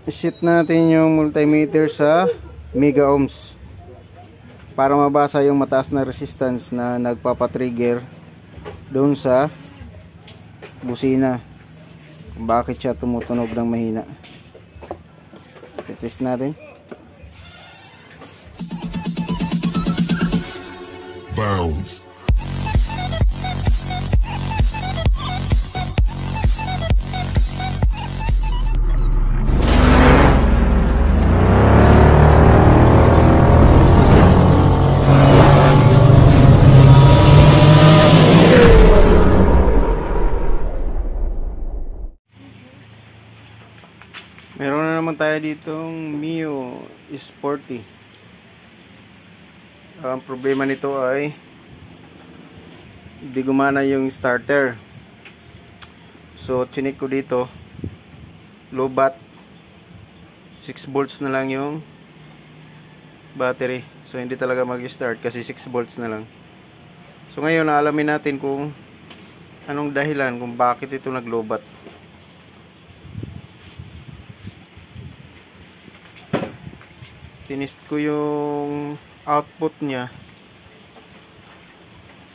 iset natin yung multimeter sa mega ohms para mabasa yung mataas na resistance na nagpapatrigger doon sa busina kung bakit siya tumutunog ng mahina. Test natin. Bounce. Meron na naman tayo ditong Mio Sporty. Ang problema nito ay hindi gumana yung starter. So chinik ko dito, low bat, 6 volts na lang yung battery. So hindi talaga mag-start kasi 6 volts na lang. So ngayon alamin natin kung anong dahilan kung bakit ito nag-low bat. Tinest ko yung output niya.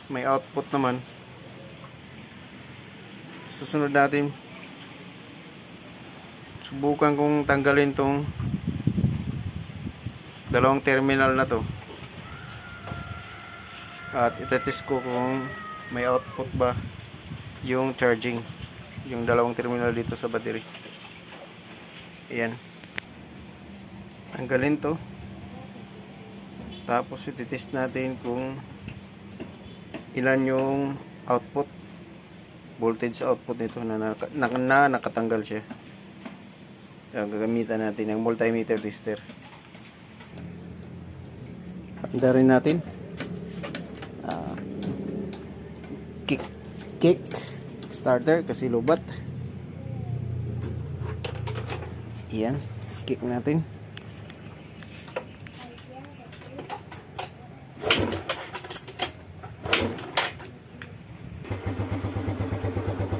May output naman. Susunod natin, subukan kong tanggalin tong dalawang terminal na to at itetest ko kung may output ba yung charging, yung dalawang terminal dito sa battery. Ayan, tanggalin to, tapos itetest natin kung ilan yung output voltage output nito na nakatanggal siya. Gagamitan natin ng multimeter tester. Panda rin natin kick starter kasi lobat. Yan, kick natin.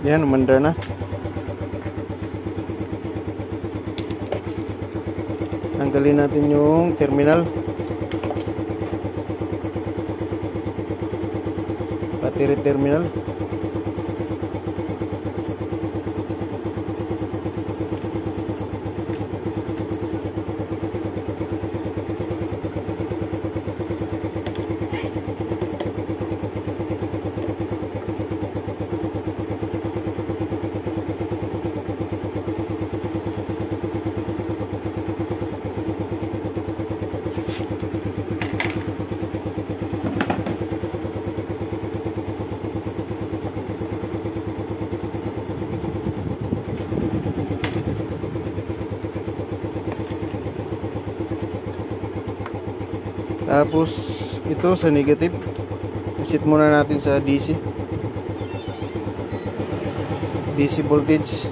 Yan, umandar na. Tanggalin natin yung terminal, battery terminal. Tapos ito sa negative, iset muna natin sa DC voltage.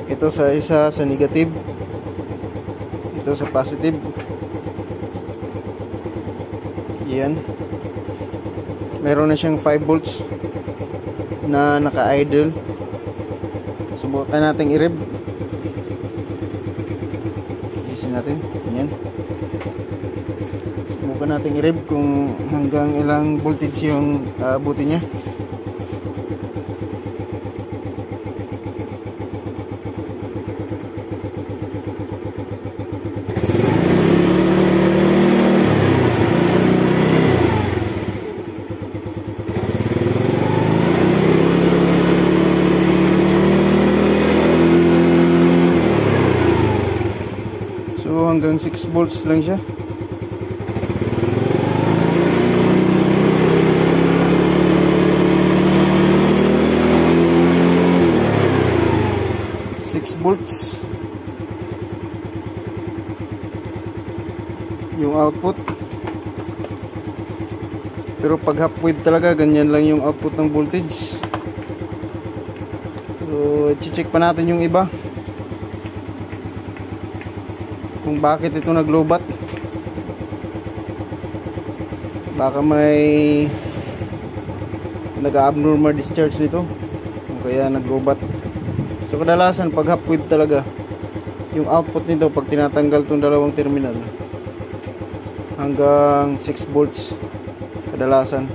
Ito sa isa sa negative, ito sa positive. Yan, meron na siyang 5 volts na naka-idle. Subukan natin i-rev natin. Yan, subukan natin i-rev kung hanggang ilang voltage yung abutin niya. Hanggang 6 volts lang siya. Volts yung output, pero pag half wave talaga ganyan lang yung output ng voltage. So i-check pa natin yung iba kung bakit ito naglobat. Baka may nag-abnormal discharge nito, kaya naglobat. So kadalasan pag half wave talaga yung output nito pag tinatanggal tong dalawang terminal hanggang 6 volts kadalasan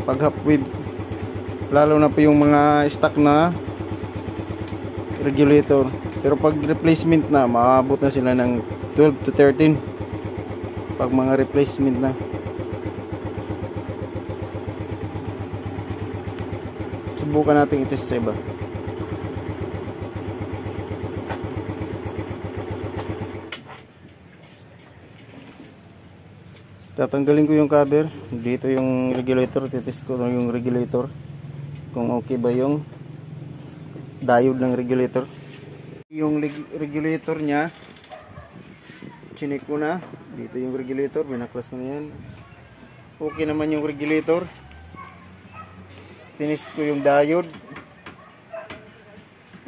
pag half wave, lalo na po yung mga stock na regulator. Pero pag replacement na, maabot na sila ng 12 to 13 pag mga replacement na. Subukan natin i-test sa iba. Tatanggalin ko yung cover. Dito yung regulator. Titest ko yung regulator kung okay ba yung diode ng regulator. Yung regulator nya chinik ko na. Dito yung regulator, binaklas ko na yan. Okay naman yung regulator. Tinest ko yung diode.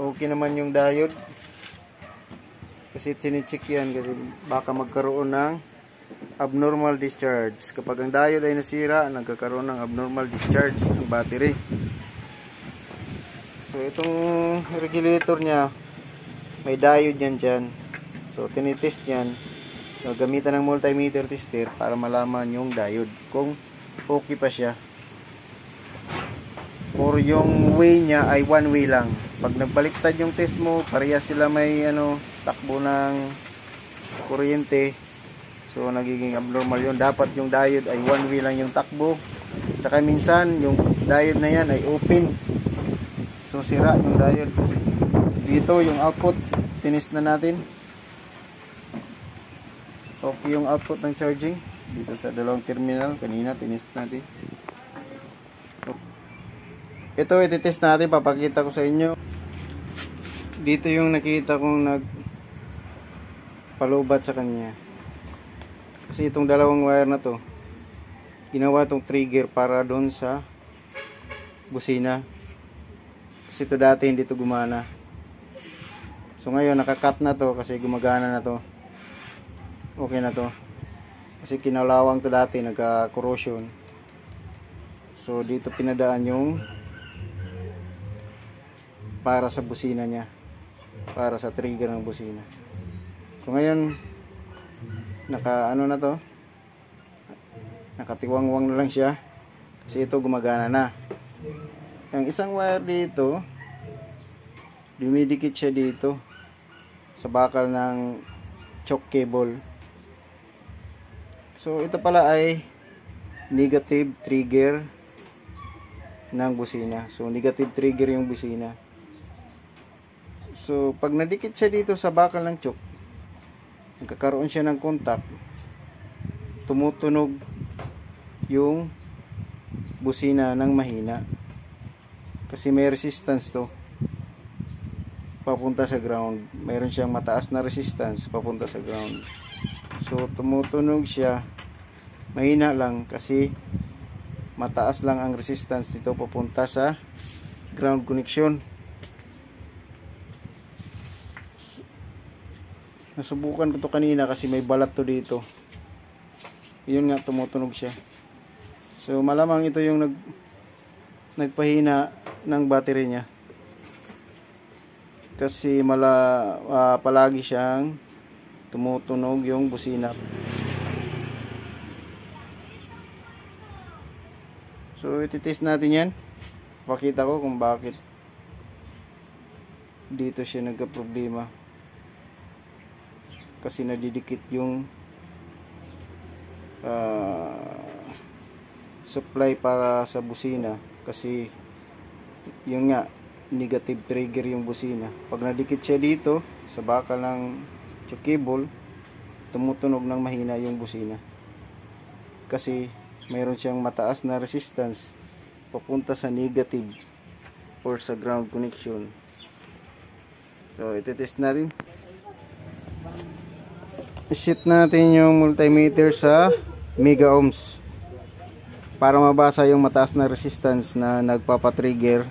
Okay naman yung diode. Kasi chinicheck yan kasi baka magkaroon ng abnormal discharge. Kapag ang diode ay nasira, nagkakaroon ng abnormal discharge ng battery. So itong regulator nya may diode yan dyan. So tinitest yan. So, gamitan ng multimeter tester para malaman yung diode kung okay pa siya. Or yung way nya ay one way lang. Pag nagbaliktad yung test mo, parehas sila may takbo ng kuryente. So nagiging abnormal yun. Dapat yung diode ay one way lang yung takbo. Tsaka minsan yung diode na yan ay open. So sira yung diode. Dito yung output, tinest na natin. Okay yung output ng charging. Dito sa dalawang terminal, kanina tinest natin. Ito ititest natin, papakita ko sa inyo. Dito yung nakita kong nagpalubat sa kanya. Kasi itong dalawang wire na to, ginawa itong trigger para doon sa busina. Kasi ito dati hindi ito gumana. So ngayon nakakat na to kasi gumagana na to. Okay na to. Kasi kinalawang to dati, nagka-corrosion. So dito pinadaan yung para sa busina niya. Para sa trigger ng busina. So ngayon na to, nakatiwangwang na lang siya kasi ito gumagana na. Ang isang wire dito dumidikit siya dito sa bakal ng choke cable. So ito pala ay negative trigger ng busina. So negative trigger yung busina. So pag nadikit siya dito sa bakal ng choke, nagkakaroon siya ng contact, tumutunog yung busina ng mahina kasi may resistance to papunta sa ground. Mayroon siyang mataas na resistance papunta sa ground. So tumutunog siya, mahina lang kasi mataas lang ang resistance nito papunta sa ground connection. Nasubukan ko to kanina kasi may balat to dito. Yun nga, tumutunog siya. So malamang ito yung nagpahina ng battery niya. Kasi palagi siyang tumutunog yung busina. So ititest natin yan. Pakita ko kung bakit dito siya nagka-problema. Kasi nadidikit yung supply para sa busina. Kasi yun nga, negative trigger yung busina. Pag nadikit siya dito sa bakal ng choke cable, tumutunog ng mahina yung busina. Kasi mayroon siyang mataas na resistance papunta sa negative or sa ground connection. So ititest natin. I-set natin yung multimeter sa mega ohms para mabasa yung mataas na resistance na nagpapatrigger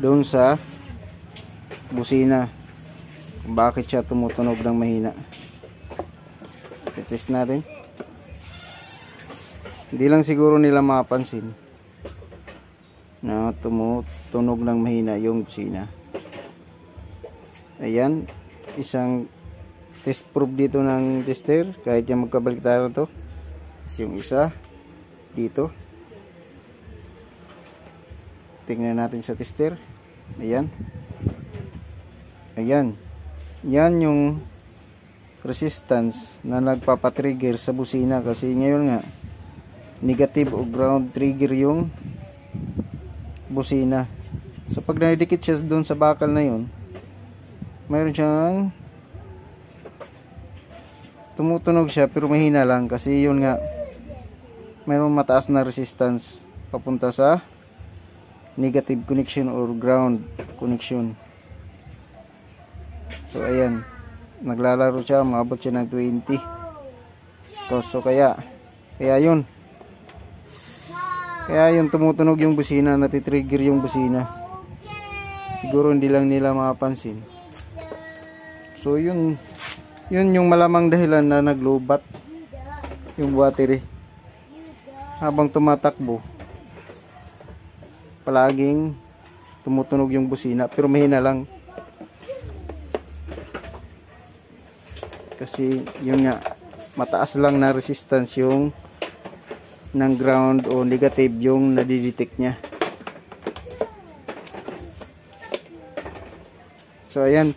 doon sa busina kung bakit siya tumutunog ng mahina. I-test natin. Hindi lang siguro nila mapansin na tumutunog ng mahina yung busina. Ayan, isang test probe dito ng tester, kahit yung magkabaliktaran to. Tapos yung isa dito, tingnan natin sa tester. Ayan, ayan, yan yung resistance na nagpapatrigger sa busina, kasi ngayon nga negative o ground trigger yung busina. So pag nadikit siya doon sa bakal na yun, mayroon siyang tumutunog siya, pero mahina lang, kasi yun nga mayroong mataas na resistance papunta sa negative connection or ground connection. So ayan, naglalaro siya, maabot siya ng 20. So kaya yun tumutunog yung busina, natitrigger yung busina. Siguro hindi lang nila mapapansin. So yun yung malamang dahilan na naglobat yung battery. Habang tumatakbo, palaging tumutunog yung busina, pero mahina lang. Kasi yun nga, mataas lang na resistance yung ng ground o negative yung nadidetect niya. So ayan,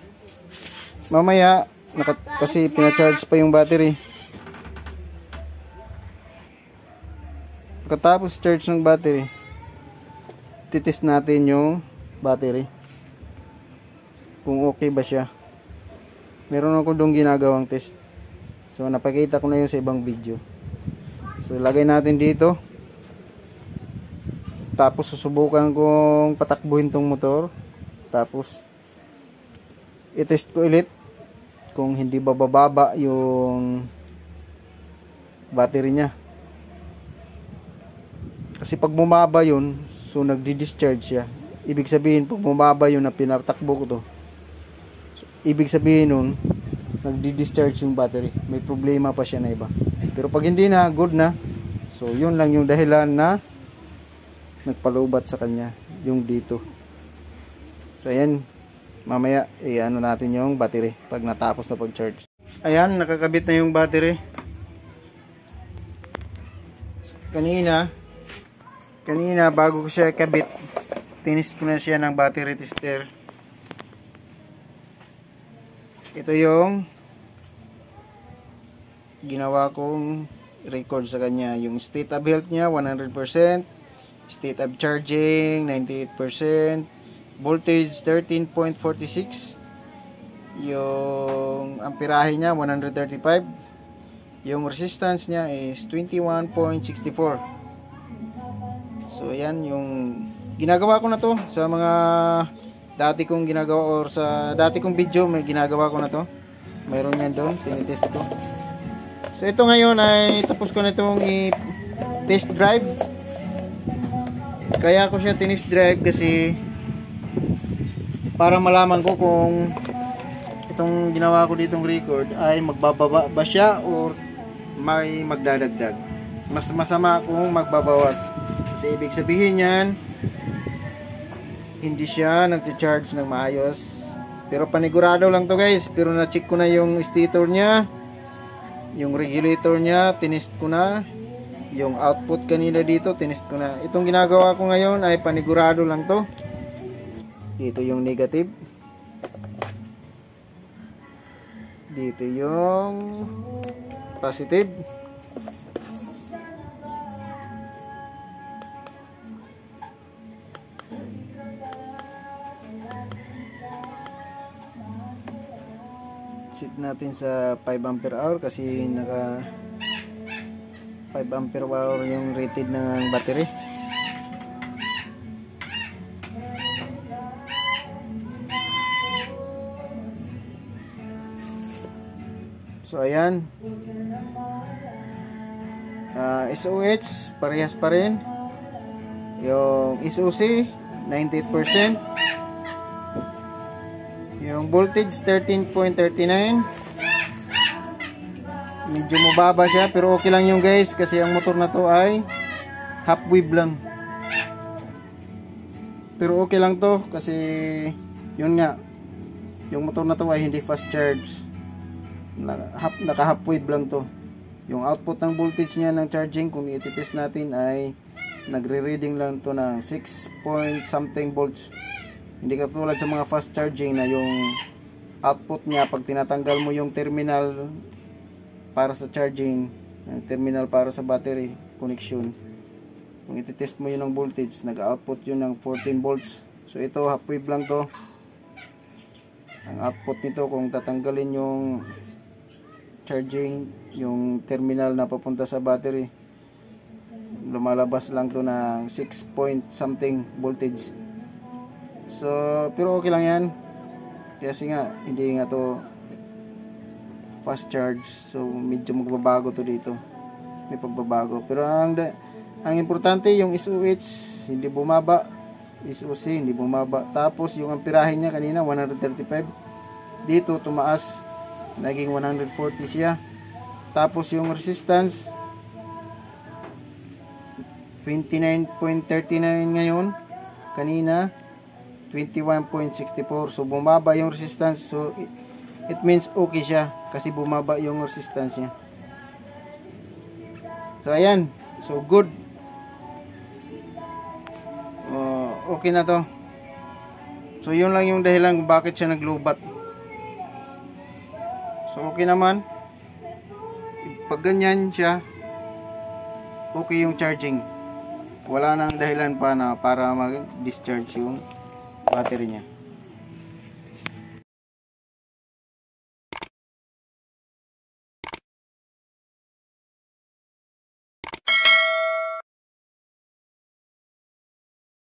mamaya kasi pina-charge pa yung battery. Pagkatapos charge ng battery, titest natin yung battery kung okay ba siya. Meron ako doon ginagawang test, so napakita ko na yun sa ibang video. So lagay natin dito, tapos susubukan kong patakbuhin tong motor, tapos i-test ko ulit kung hindi bababa yung battery niya. Kasi pag bumaba yun, so nagdi-discharge siya. Ibig sabihin, pag bumaba yun na pinatakbo ko to, so, ibig sabihin nun, nagdi-discharge yung battery. May problema pa siya na iba. Pero pag hindi na, good na. So yun lang yung dahilan na nagpalubat sa kanya, yung dito. So ayan, mamaya i-ano natin yung battery pag natapos na pag-charge. Ayan, nakakabit na yung battery. Kanina bago ko siya kabit, tinis ko na siya ng battery tester. Ito yung ginawa kong record sa kanya. Yung state of health niya 100%, state of charging 98%, voltage 13.46, yung amperahe niya 135, yung resistance niya is 21.64. So ayan yung ginagawa ko na to sa mga dati kong ginagawa, or sa dati kong video may ginagawa ko na to. Mayroon yan doon, tinitest ko. So ito ngayon ay tapos ko na itong i-test drive. Kaya ko siya tinest drive kasi para malaman ko kung itong ginawa ko ditong record ay magbababa ba siya or may magdadagdag. Mas masama kung magbabawas. Kasi ibig sabihin yan, hindi siya nag-charge ng maayos. Pero panigurado lang to guys. Pero na-check ko na yung stator niya, yung regulator niya, tinest ko na. Yung output kanina dito, tinest ko na. Itong ginagawa ko ngayon ay panigurado lang to. Dito yung negative, dito yung positive. Set natin sa 5 ampere hour kasi naka 5 ampere hour yung rated ng battery. So ayan, SOH parehas pa rin. Yung SOC 98%, yung voltage 13.39. Medyo mababa siya pero okay lang yung guys, kasi ang motor na to ay half wave lang. Pero okay lang to kasi yun nga, yung motor na to ay hindi fast charge. Naka half wave lang to. Yung output ng voltage niya ng charging, kung i-test natin, ay nagre-reading lang to ng 6 point something volts. Hindi katulad sa mga fast charging na yung output niya, pag tinatanggal mo yung terminal para sa charging, terminal para sa battery connection, kung i-test mo yun ng voltage, nag-output yun ng 14 volts. So ito, half wave lang to. Ang output nito, kung tatanggalin yung charging, yung terminal na papunta sa battery, lumalabas lang to ng 6 point something voltage. So pero okay lang yan kasi nga hindi nga to fast charge, so medyo magbabago to dito, may pagbabago. Pero ang importante yung SOH hindi bumaba, SOC hindi bumaba, tapos yung amperahe niya kanina 135, dito tumaas, naging 140 siya. Tapos yung resistance 29.39 ngayon, kanina 21.64. So bumaba yung resistance, so it means okay siya kasi bumaba yung resistance niya. So ayan, so good. Okay na to. So yun lang yung dahilan kung bakit siya naglubat. So okay naman. Pag ganyan siya, okay yung charging. Wala nang dahilan pa na para mag-discharge yung battery niya.